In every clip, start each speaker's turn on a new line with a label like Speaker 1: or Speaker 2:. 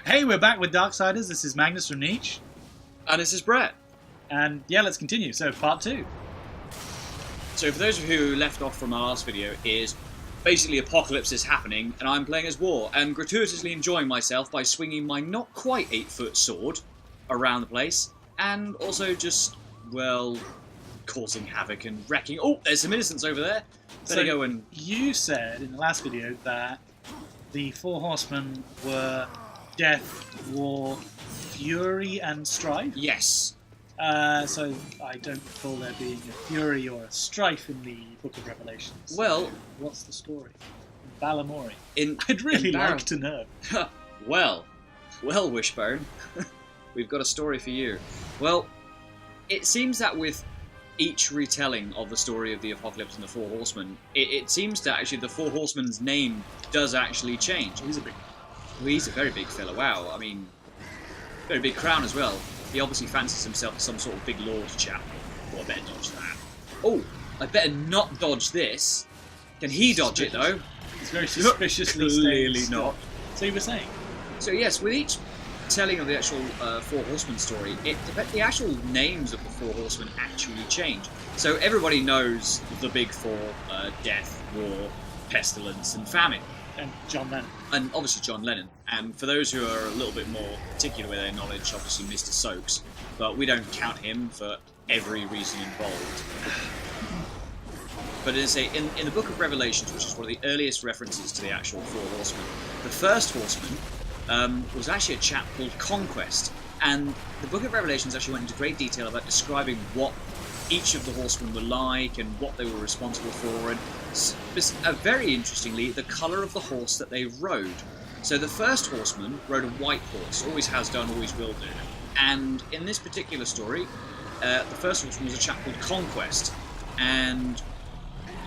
Speaker 1: Hey, we're back with Darksiders. This is Magnus from NEACh.
Speaker 2: And this is Brett.
Speaker 1: And yeah, let's continue. So, part 2.
Speaker 2: So for those of you who left off from our last video, is basically apocalypse is happening, and I'm playing as War, and gratuitously enjoying myself by swinging my not quite 8-foot sword around the place, and also just, well, causing havoc and wrecking. Oh, there's some innocents over there. Better go and...
Speaker 1: You said in the last video that the 4 horsemen were Death, War, Fury, and Strife?
Speaker 2: Yes.
Speaker 1: So I don't recall there being a Fury or a Strife in the Book of Revelations.
Speaker 2: Well...
Speaker 1: What's the story? Balamori.
Speaker 2: I'd
Speaker 1: I'd really like to know.
Speaker 2: Well, Wishbone, we've got a story for you. Well, it seems that with each retelling of the story of the Apocalypse and the 4 Horsemen, it seems that actually the 4 Horsemen's name does actually change.
Speaker 1: He's a big...
Speaker 2: He's a very big fella, wow. I mean, very big crown as well. He obviously fancies himself some sort of big lord chap. Oh, I better dodge that. Oh, I better not dodge this. Can he dodge it, though?
Speaker 1: He's very suspiciously
Speaker 2: Clearly not.
Speaker 1: So you were saying?
Speaker 2: So yes, with each telling of the actual 4 Horsemen story, the actual names of the 4 Horsemen actually change. So everybody knows the big 4, death, war, pestilence, and famine.
Speaker 1: And John Lennon.
Speaker 2: And obviously John Lennon. And for those who are a little bit more particular with their knowledge, obviously Mr. Soaks. But we don't count him for every reason involved. But as I say, in the Book of Revelations, which is one of the earliest references to the actual 4 Horsemen, the first Horseman was actually a chap called Conquest. And the Book of Revelations actually went into great detail about describing what each of the horsemen were like and what they were responsible for, and very interestingly, the colour of the horse that they rode. So the first horseman rode a white horse, always has done, always will do. And in this particular story, the first horseman was a chap called Conquest. And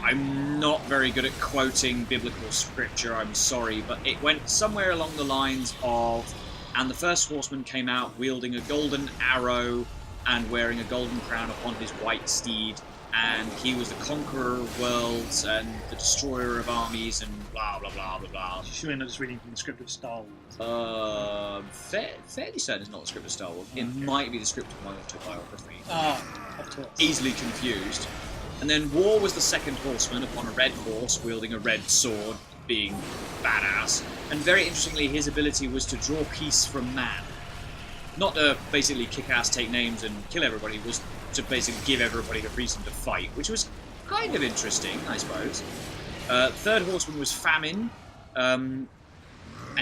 Speaker 2: I'm not very good at quoting biblical scripture, I'm sorry, but it went somewhere along the lines of, and the first horseman came out wielding a golden arrow and wearing a golden crown upon his white steed, and he was the conqueror of worlds and the destroyer of armies and blah blah blah blah blah.
Speaker 1: Sure, you're not just reading from the script of Star Wars.
Speaker 2: Fairly certain it's not the script of Star Wars. It might be the script of my autobiography.
Speaker 1: Of course.
Speaker 2: Easily confused. And then War was the second horseman upon a red horse, wielding a red sword, being badass. And very interestingly, his ability was to draw peace from man. Not to basically kick ass, take names, and kill everybody, was to basically give everybody a reason to fight, which was kind of interesting, I suppose. Third horseman was Famine, and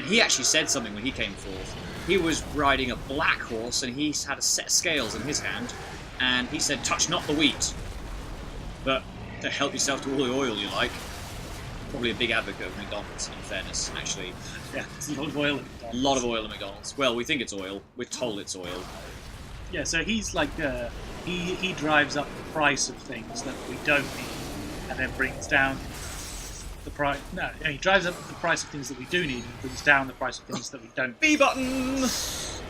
Speaker 2: he actually said something when he came forth. He was riding a black horse, and he had a set of scales in his hand, and he said, "Touch not the wheat." But to help yourself to all the oil you like. Probably a big advocate of McDonald's, in fairness, actually.
Speaker 1: Yeah, there's a lot of oil in McDonald's.
Speaker 2: A lot of oil in McDonald's. Well, we think it's oil. We're told it's oil.
Speaker 1: Yeah, so he's like, he drives up the price of things that we don't need, and then brings down the price. No, he drives up the price of things that we do need, and brings down the price of things that we don't.
Speaker 2: B button!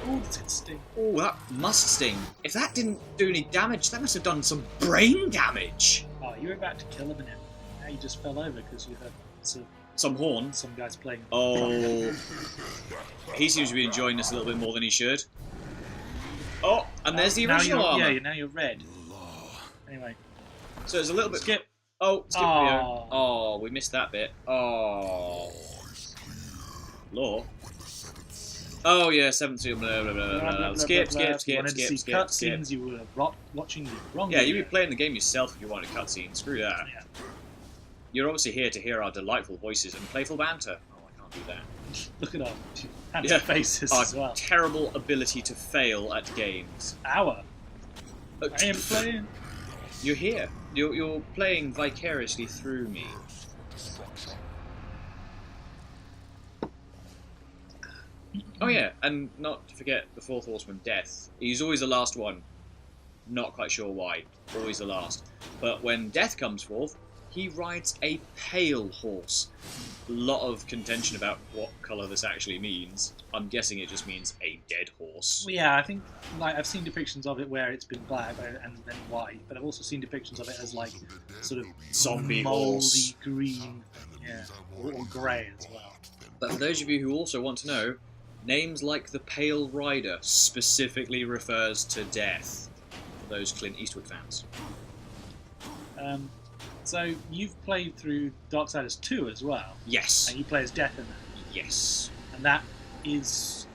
Speaker 1: Oh, that's gonna sting.
Speaker 2: Oh, that must sting. If that didn't do any damage, that must have done some brain damage.
Speaker 1: Oh, you were about to kill him, and now you just fell over because you heard
Speaker 2: some horn.
Speaker 1: Some guys playing.
Speaker 2: Oh, he seems to be enjoying this a little bit more than he should. Oh, and there's the original armor.
Speaker 1: Yeah, now you're red. Anyway,
Speaker 2: so there's a little bit.
Speaker 1: Skip.
Speaker 2: Oh, skip video. Oh, we missed that bit. Oh, law. Oh yeah, 17. Blah blah blah blah. Skip.
Speaker 1: Cutscenes. You were watching the wrong.
Speaker 2: Yeah, you'd be playing the game yourself if you wanted a cutscene. Screw that.
Speaker 1: Yeah.
Speaker 2: You're obviously here to hear our delightful voices and playful banter. Oh, I can't do that.
Speaker 1: Look at our handsome faces as well.
Speaker 2: Our terrible ability to fail at games.
Speaker 1: I am playing.
Speaker 2: You're here. You're playing vicariously through me. Oh yeah, and not to forget the 4th horseman, Death. He's always the last one. Not quite sure why. Always the last. But when Death comes forth, he rides a pale horse. A lot of contention about what colour this actually means. I'm guessing it just means a dead horse.
Speaker 1: Well, yeah, I think I've seen depictions of it where it's been black and then white, but I've also seen depictions of it as like sort of
Speaker 2: zombie
Speaker 1: moldy
Speaker 2: horse.
Speaker 1: green, yeah, or grey as well.
Speaker 2: But for those of you who also want to know, Names like the Pale Rider specifically refers to death. For those Clint Eastwood fans.
Speaker 1: So you've played through Darksiders 2 as well.
Speaker 2: Yes.
Speaker 1: And you play as Death in that.
Speaker 2: Yes.
Speaker 1: And that is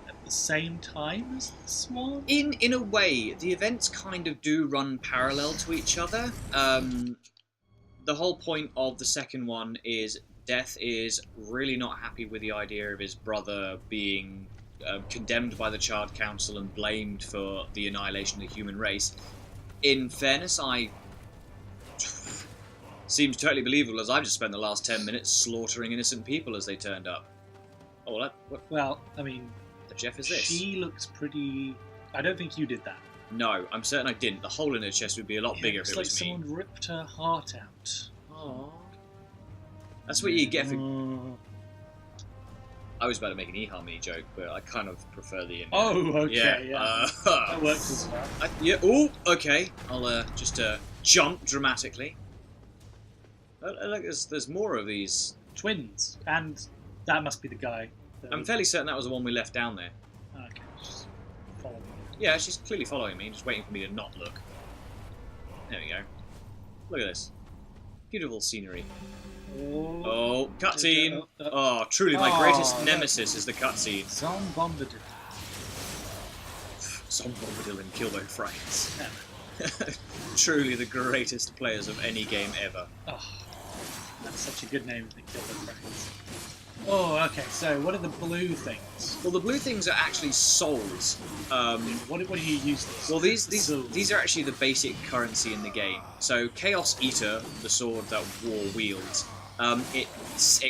Speaker 1: at the same time as this one?
Speaker 2: In a way, the events kind of do run parallel to each other. The whole point of the second one is Death is really not happy with the idea of his brother being condemned by the Charred Council and blamed for the annihilation of the human race. In fairness, seems totally believable, as I've just spent the last 10 minutes slaughtering innocent people as they turned up. Oh, what
Speaker 1: Well, I mean,
Speaker 2: the Jeff is this?
Speaker 1: She looks pretty... I don't think you did that.
Speaker 2: No, I'm certain I didn't. The hole in her chest would be a lot bigger if it was me.
Speaker 1: It's like someone ripped her heart out.
Speaker 2: Aww. That's what you get for... I was about to make an eHarmony joke, but I kind of prefer the...
Speaker 1: Oh, okay,
Speaker 2: yeah.
Speaker 1: That works as well.
Speaker 2: Yeah, oh, okay. I'll just jump dramatically. Look, there's more of these.
Speaker 1: Twins. And that must be the guy.
Speaker 2: I'm fairly certain that was the one we left down there.
Speaker 1: Okay, just follow me.
Speaker 2: Yeah, she's clearly following me, just waiting for me to not look. There we go. Look at this. Beautiful scenery. Oh, cutscene! Oh, truly, my greatest nemesis is the cutscene.
Speaker 1: Zom Bombadil.
Speaker 2: Zom Bombadil and Kilbo Frames.
Speaker 1: Yeah.
Speaker 2: Truly the greatest players of any game ever.
Speaker 1: Oh, that's such a good name, the Kilbo Frames. Oh, okay, so what are the blue things?
Speaker 2: Well, the blue things are actually souls.
Speaker 1: What do you use these?
Speaker 2: Well, these are actually the basic currency in the game. So, Chaos Eater, the sword that War wields, it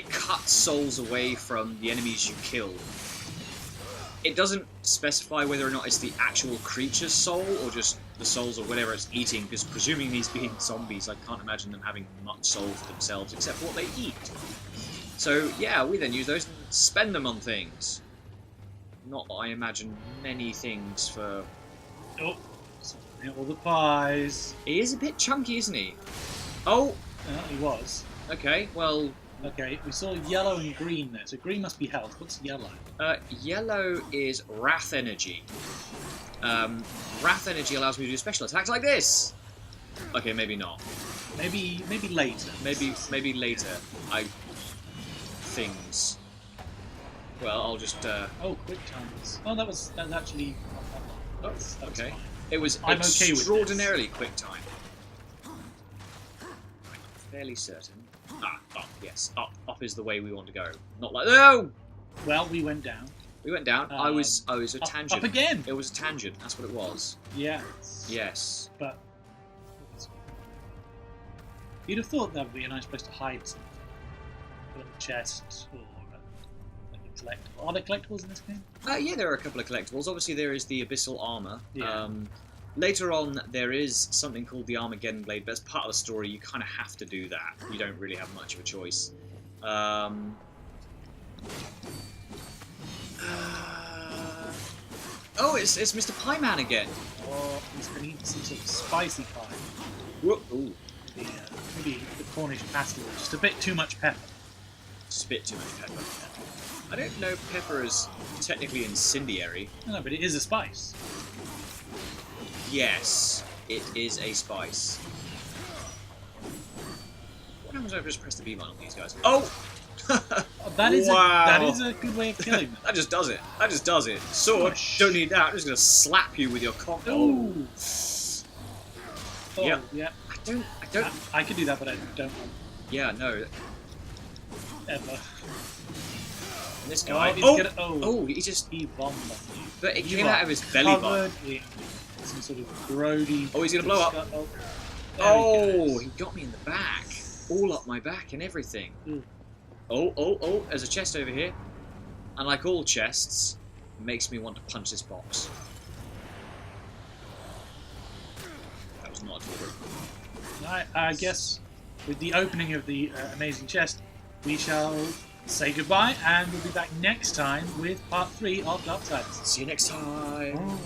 Speaker 2: cuts souls away from the enemies you kill. It doesn't specify whether or not it's the actual creature's soul or just the souls or whatever it's eating, because presuming these being zombies, I can't imagine them having much soul for themselves except for what they eat. So, yeah, we then use those and spend them on things. Not, I imagine, many things for...
Speaker 1: Oh, all the pies.
Speaker 2: He is a bit chunky, isn't he? Oh!
Speaker 1: He was.
Speaker 2: Okay, well...
Speaker 1: Okay, we saw yellow and green there, so green must be health. What's yellow?
Speaker 2: Yellow is Wrath Energy. Wrath Energy allows me to do special attacks like this! Okay, maybe not.
Speaker 1: Maybe later.
Speaker 2: Maybe later. Things. Well, I'll just...
Speaker 1: Oh, quick times. Oh, that's actually...
Speaker 2: Oh,
Speaker 1: that's
Speaker 2: okay.
Speaker 1: fine.
Speaker 2: It was
Speaker 1: I'm okay with
Speaker 2: extraordinarily quick time. I'm fairly certain. Up, yes. Up is the way we want to go. Not like... No!
Speaker 1: Well, we went down.
Speaker 2: We went down. I was a tangent.
Speaker 1: Up again!
Speaker 2: It was a tangent. That's what it was.
Speaker 1: Yes.
Speaker 2: Yes.
Speaker 1: But... You'd have thought that would be a nice place to hide something. Put in the chest, or like a collectible. Are there collectibles in this game?
Speaker 2: Yeah, there are a couple of collectibles. Obviously, there is the Abyssal Armour.
Speaker 1: Yeah.
Speaker 2: Later on, there is something called the Armageddon Blade, but as part of the story, you kind of have to do that. You don't really have much of a choice. Oh, it's Mr. Pie Man again.
Speaker 1: Or he's going to eat some sort of spicy pie.
Speaker 2: Whoop. Ooh.
Speaker 1: Maybe the Cornish pasty was just a bit too much pepper.
Speaker 2: Just a bit too much pepper. I don't know if pepper is technically incendiary.
Speaker 1: No, but it is a spice.
Speaker 2: Yes, it is a spice. What happens if I just press the B button on these guys? Oh!
Speaker 1: That is
Speaker 2: wow.
Speaker 1: that is a good way of killing them.
Speaker 2: That just does it. That just does it. Sword, don't need that. I'm just going to slap you with your cock. Oh!
Speaker 1: Oh,
Speaker 2: yep.
Speaker 1: Yeah.
Speaker 2: I don't...
Speaker 1: I could do that, but I don't want
Speaker 2: Yeah, no.
Speaker 1: ever.
Speaker 2: And this guy... he just...
Speaker 1: He bombed on you.
Speaker 2: But it came out of his belly button.
Speaker 1: In some sort of grody...
Speaker 2: Oh, he's going to blow up. Oh, he got me in the back. All up my back and everything. Oh, there's a chest over here. And like all chests, it makes me want to punch this box. That was not good.
Speaker 1: I guess with the opening of the amazing chest, we shall say goodbye, and we'll be back next time with part 3 of Darksiders.
Speaker 2: See you next time.
Speaker 1: Oh.